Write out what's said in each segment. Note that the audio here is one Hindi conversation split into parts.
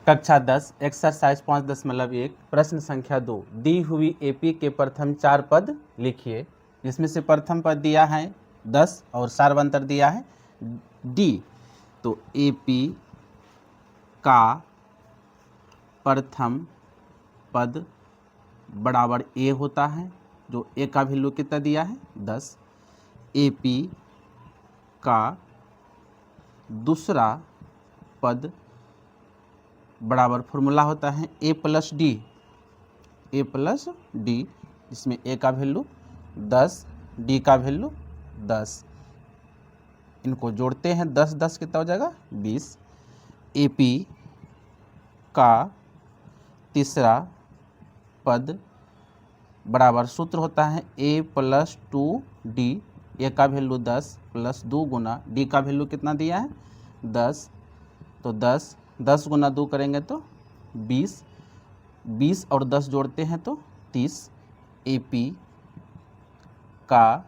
कक्षा 10 एक्सरसाइज 5.1 प्रश्न संख्या 2 दी हुई एपी के प्रथम 4 पद लिखिए, जिसमें से प्रथम पद दिया है 10 और सार्वंतर दिया है डी। तो एपी का प्रथम पद बराबर ए होता है, जो ए का वैल्यू कितना दिया है 10। एपी का दूसरा पद बराबर फॉर्मूला होता है ए प्लस डी, इसमें ए का वैल्यू 10, डी का वैल्यू 10। इनको जोड़ते हैं 10 10 कितना हो जाएगा 20। एपी का तीसरा पद बराबर सूत्र होता है ए प्लस 2डी, ए का वैल्यू 10 प्लस 2 गुना डी का वैल्यू कितना दिया है 10। तो 10 गुना 2 करेंगे तो 20, 20 और 10 जोड़ते हैं तो 30। एपी का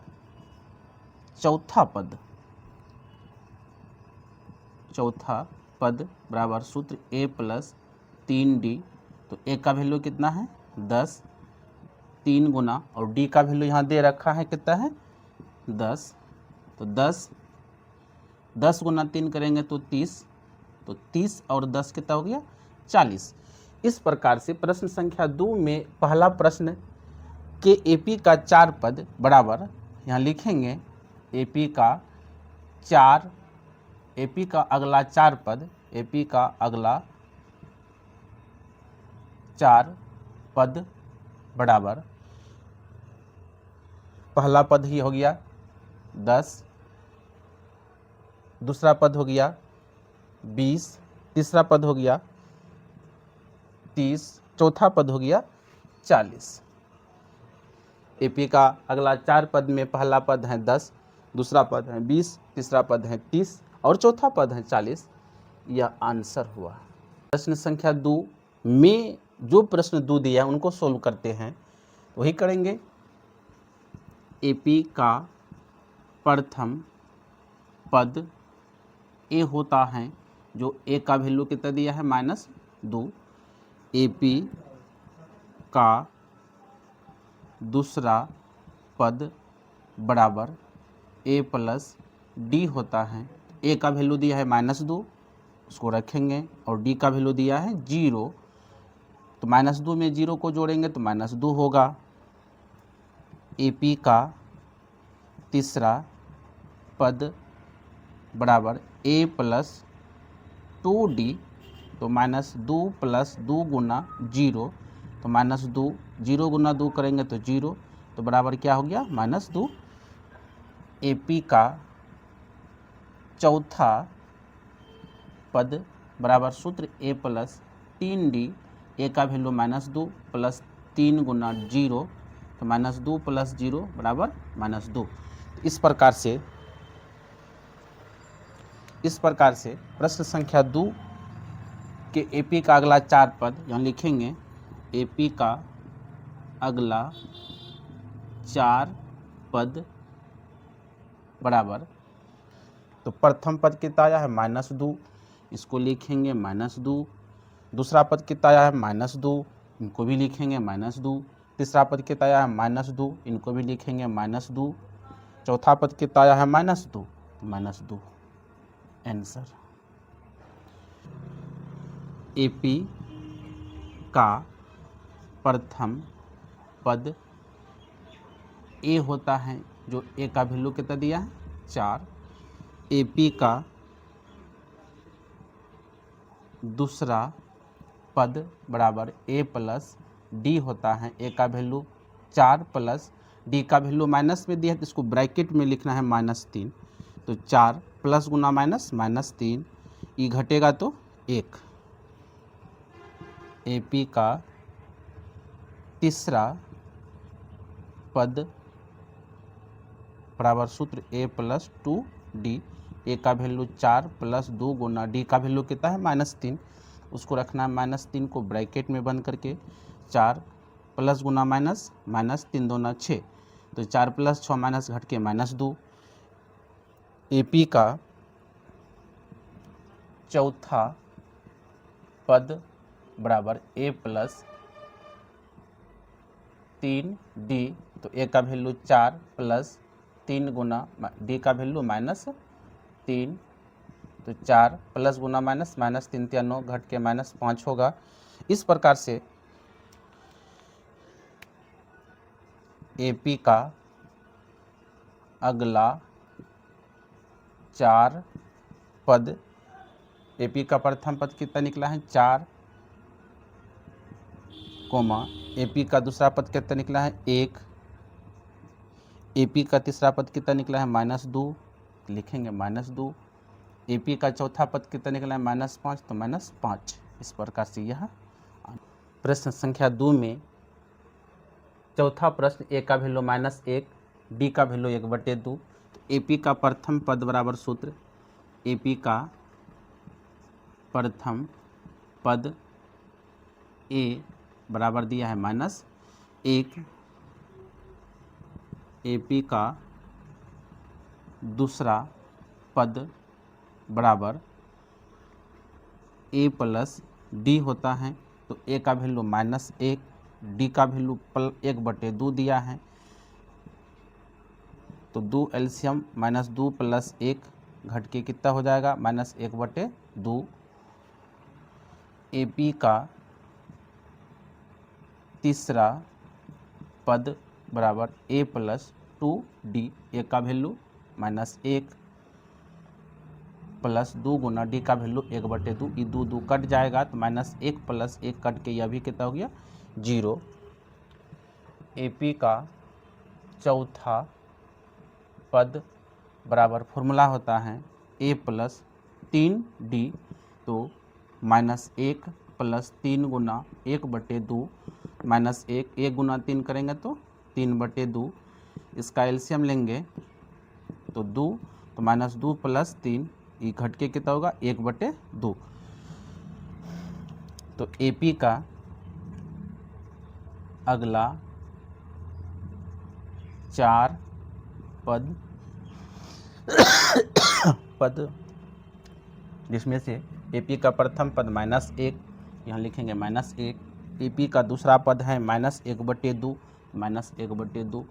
चौथा पद बराबर सूत्र ए प्लस 3डी। तो ए का वैल्यू कितना है 10, 3 गुना और डी का वैल्यू यहाँ दे रखा है कितना है 10। तो 10 गुना 3 करेंगे तो 30, तो 30 और 10 कितना हो गया 40। इस प्रकार से प्रश्न संख्या 2 में पहला प्रश्न के एपी का 4 पद बराबर यहाँ लिखेंगे एपी का अगला 4 पद, एपी का अगला 4 पद बराबर पहला पद ही हो गया 10, दूसरा पद हो गया 20, तीसरा पद हो गया 30, चौथा पद हो गया 40। एपी का अगला 4 पद में पहला पद है 10, दूसरा पद है 20, तीसरा पद है 30 और चौथा पद है 40। यह आंसर हुआ। प्रश्न संख्या 2 में जो प्रश्न 2 दिया है उनको सोल्व करते हैं, वही करेंगे। एपी का प्रथम पद ए होता है, जो ए का वैल्यू कितना दिया है -2। एपी का दूसरा पद बराबर ए प्लस डी होता है। ए का वैल्यू दिया है -2, उसको रखेंगे, और डी का वैल्यू दिया है 0। तो -2 में 0 को जोड़ेंगे तो -2 होगा। एपी का तीसरा पद बराबर ए प्लस 2डी। तो -2 प्लस 2 गुना 0, तो -2, 0 गुना 2 करेंगे तो 0, तो बराबर क्या हो गया -2। एपी का चौथा पद बराबर सूत्र ए प्लस 3डी, ए का वैल्यू -2 प्लस 3 गुना 0, तो -2 प्लस 0 बराबर -2। इस प्रकार से प्रश्न संख्या 2 के एपी का अगला 4 पद यहाँ लिखेंगे। एपी का अगला 4 पद बराबर, तो प्रथम पद कितना आया है -2, इसको लिखेंगे -2। दूसरा पद कितना आया है -2, इनको भी लिखेंगे -2। तीसरा पद कितना आया है -2, इनको भी लिखेंगे -2। चौथा पद कितना आया है -2। आंसर। एपी का प्रथम पद ए होता है, जो ए का वैल्यू कितना दिया है 4। एपी का दूसरा पद बराबर ए प्लस डी होता है। ए का वैल्यू 4 प्लस डी का वैल्यू माइनस में दिया है, तो इसको ब्रैकेट में लिखना है -3। तो 4 प्लस गुना -3, ये घटेगा तो 1। एपी का तीसरा पद बराबर सूत्र ए प्लस 2डी, ए का वैल्यू 4 प्लस 2 गुना डी का वैल्यू कितना है -3, उसको रखना है -3 को ब्रैकेट में बंद करके। 4 प्लस गुना -3 दूना 6, तो 4 प्लस 6 माइनस घट के -2। एपी का चौथा पद बराबर a प्लस 3d, तो a का वैल्यू 4 प्लस 3 गुना d का वैल्यू -3, तो 4 प्लस गुना माइनस, -3 या 9 घट के -5 होगा। इस प्रकार से AP का अगला 4 पद, AP का प्रथम पद कितना निकला है 4, AP का दूसरा पद कितना निकला है 1, AP का तीसरा पद कितना निकला है -2, लिखेंगे -2, AP का चौथा पद कितना निकला है -5, तो -5। इस प्रकार से यह प्रश्न संख्या 2 में चौथा प्रश्न A का वैल्यू -1, D का वैल्यू 1/2, तो AP का प्रथम पद बराबर सूत्र, AP का प्रथम पद A बराबर दिया है -1, AP का दूसरा पद बराबर A प्लस D होता है, तो A का वैल्यू -1, D का वैल्यू 1/2 दिया है, तो 2 एलसीएम -2 प्लस 1 घट के कितना हो जाएगा -1/2। AP का तीसरा पद बराबर A प्लस 2D, A का वैल्यू -1 प्लस 2 गुना D का वैल्यू 1/2, ये 2 कट जाएगा तो -1 प्लस 1 कट के यह भी कितना हो गया 0। AP का चौथा पद बराबर फॉर्मूला होता है A प्लस 3D, तो -1 प्लस 3 गुना 1/2 -1 गुना 3 करेंगे तो 3/2, इसका एलसीएम लेंगे तो 2, तो -2 प्लस 3, ये घट के कितना होगा 1/2। तो AP का अगला 4 पद जिसमें से AP का प्रथम पद -1, यहाँ लिखेंगे -1, AP का दूसरा पद है -1/2, -1/2,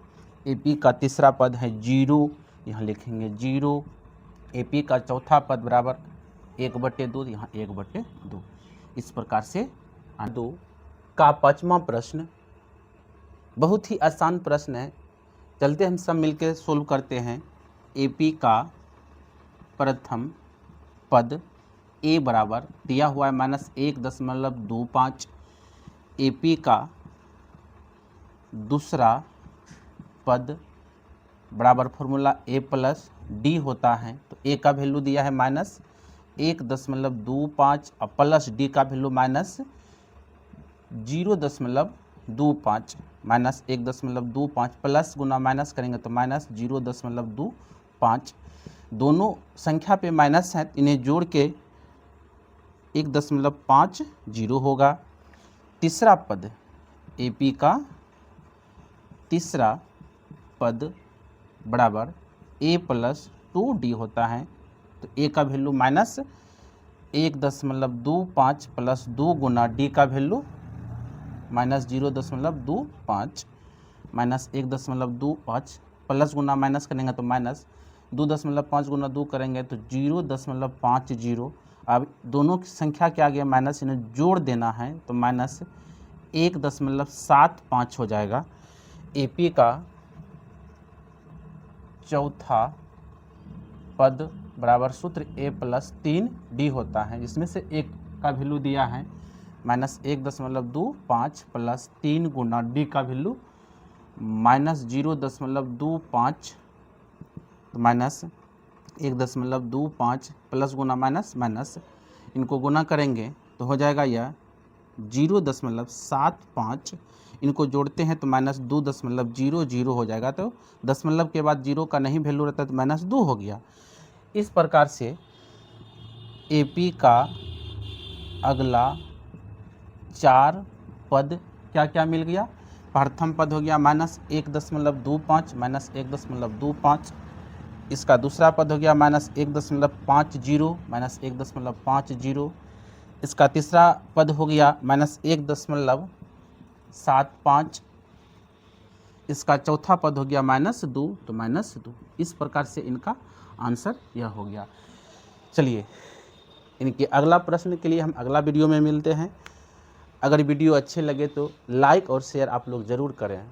AP का तीसरा पद है 0, यहाँ लिखेंगे 0, AP का चौथा पद बराबर 1/2, यहाँ 1/2। इस प्रकार से 2 का 5वां प्रश्न बहुत ही आसान प्रश्न है, चलते हम सब मिलकर सोल्व करते हैं। AP का प्रथम पद A बराबर दिया हुआ है -1.25, AP का दूसरा पद बराबर फॉर्मूला A प्लस D होता है, तो A का वैल्यू दिया है -1.25 और प्लस D का वैल्यू -0.25, -1.25 प्लस गुना माइनस करेंगे तो -0.25। दोनों संख्या पे माइनस है, इन्हें जोड़ के 1.50 होगा। तीसरा पद AP का तीसरा पद बराबर A प्लस 2D होता है, तो A का वैल्यू -1.25 प्लस 2 गुना D का वैल्यू -0.25, -1.25 प्लस गुना माइनस करेंगे तो -2.5 गुना 2 करेंगे तो 0.50। अब दोनों की संख्या के आगे माइनस इन्हें जोड़ देना है तो -1.75 हो जाएगा। AP का चौथा पद बराबर सूत्र A प्लस 3D होता है, जिसमें से एक का वैल्यू दिया है -1.25 प्लस 3 गुना D का वैल्यू -0.25, तो -1.25 प्लस गुना माइनस इनको गुना करेंगे तो हो जाएगा यह 0.75, इनको जोड़ते हैं तो -2.00 हो जाएगा, तो दशमलव के बाद 0 का नहीं वैल्यू रहता तो -2 हो गया। इस प्रकार से AP का अगला 4 पद क्या क्या मिल गया। प्रथम पद हो गया -1.25 -1.25, इसका दूसरा पद हो गया -1.50 -1.50, इसका तीसरा पद हो गया -1.75। इसका चौथा पद हो गया -2, तो -2। इस प्रकार से इनका आंसर यह हो गया। चलिए इनके अगला प्रश्न के लिए हम अगला वीडियो में मिलते हैं। अगर वीडियो अच्छे लगे तो लाइक और शेयर आप लोग ज़रूर करें।